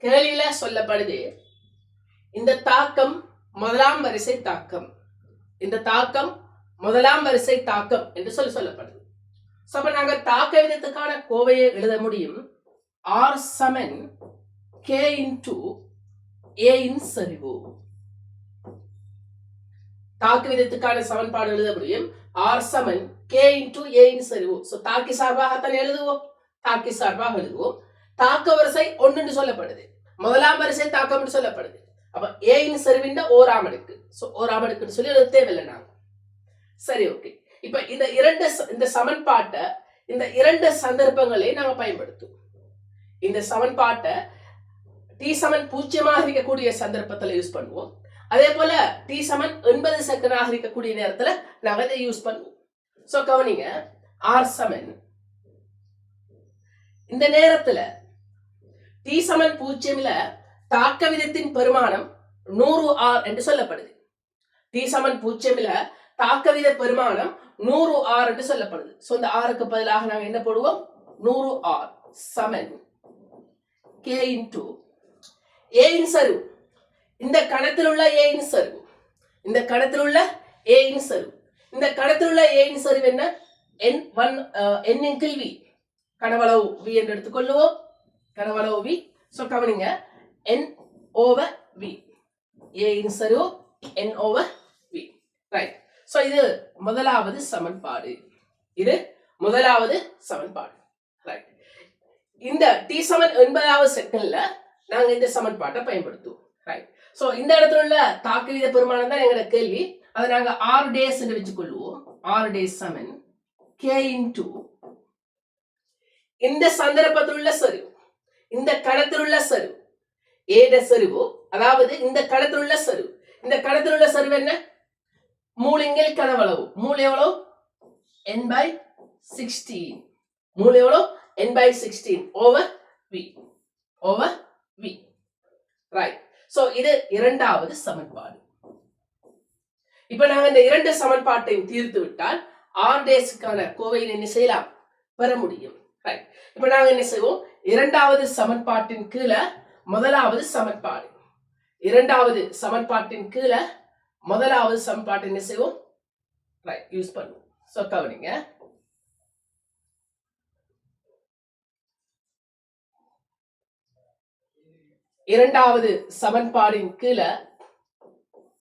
கேள்வியில சொல்லப்படுது இந்த தாக்கம் முதலாம் வரிசை தாக்கம், இந்த தாக்கம் முதலாம் வரிசை தாக்கம் என்று சொல்லப்படுது. அப்ப நாங்க தாக்க விதத்துக்கான கோவையை எழுத முடியும். ஆர் சமன் கே இன்டு ஏ இன் சரிவு. தாக்கு விதத்துக்கான சமன்பாடு எழுத முடியும். ஆர் சமன் கே இன்டு ஏ இன் சரிவு. தாக்கி சார்பாகத்தான் எழுதுவோம். தாக்கி சார்பாக எழுதுவோம். தாக்க வரிசை ஒன்று சொல்லப்படுது, முதலாம் வரிசை தாக்கம் என்று சொல்லப்படுது. அப்ப ஏ இன் சரிவின் ஓராம் அடுக்கு. ஓராம் அடுக்குன்னு சொல்லி எழுத தேவையில்லை நாங்க. சரி, ஓகே. இப்ப இந்த சமன்பாட்டை இந்த இரண்டு சந்தர்ப்பங்களை நாங்க பயன்படுத்துவோம். இந்த சமன்பாட்டை டி சமன் 0 இருக்கக்கூடிய சந்தர்ப்பத்தில் யூஸ் பண்ணுவோம். அதே போல டி சமன் 90 செகண்டாக இருக்கக்கூடிய நேரத்துல நாங்க இதை யூஸ் பண்ணுவோம். சோ கவனிங்க, ஆர் சமன் இந்த நேரத்துல டி சமன் 0 தாக்க விதத்தின் பெருமானம் 100 ஆர் என்று சொல்லப்படுது. டி சமன் 0 தாக்க வித பெருமானம் 100 ஆர் என்று சொல்லப்படுது. சோ இந்த ஆருக்கு பதிலாக நாங்க என்ன போடுவோம்? 100 ஆர் சமன் கே இன்டு ஏ இன் சரிவு. இந்த கணத்தில் உள்ள ஏ இன் சரிவு, இந்த கணத்தில் உள்ள ஏ இன் சரிவு, இந்த கணத்தில் உள்ள ஏ இன் சரிவு என்ன? n இன் கீழ் v, கனவளவு v என்று எடுத்துக்கொள்ளுவோம். கனவளவு v. சோ கவனிங்க, n over v, a இன் சரிவு n over v. Right. So இது முதலாவது சமன்பாடு. இது முதலாவது சமன்பாடு. ரைட். இந்த டி சமன் 80வது செகண்ட்ல நாங்க இந்த சமன்பாட்டை பயன்படுத்துவோம். ரைட். சோ இந்த இடத்துல உள்ள தாக்கு வித பெருமானம் தான் எங்க கேள்வி. அதை நாங்க ஆர் டேஸ் என்று வச்சுக்கொள்வோம். ஆர் டேஸ் சமன் கே இன்டு இந்த சந்தர்ப்பத்தில் உள்ள சரிவு, இந்த கணத்தில் உள்ள சரிவு, ஏட சரிவு, அதாவது இந்த கணத்தில் உள்ள சரிவு. இந்த கணத்தில் உள்ள சரிவு என்ன? மூலிங்கில் கனவளவு. மூல் எவ்வளவு? n/16. மூல் எவ்வளவு? n/16 over v. Over v. Right. So இது இரண்டாவது சமன்பாடு. இப்ப நாங்க இந்த இரண்டு சமன்பாட்டையும் தீர்த்து விட்டால் ஆர் டேஸ்க்கான கோவையை என்ன செய்யலாம்? பெற முடியும். ரைட். இப்ப நாங்க என்ன செய்வோம்? இரண்டாவது சமன்பாட்டின் கீழே முதலாவது சமன்பாடு, இரண்டாவது சமன்பாட்டின் கீழே முதலாவது சமன்பாட்டை என்ன செய்வோம்? ரைட், யூஸ் பண்ணுவோம். சோ கவனிங்க, இரண்டாவது சமன்பாடின் கீழே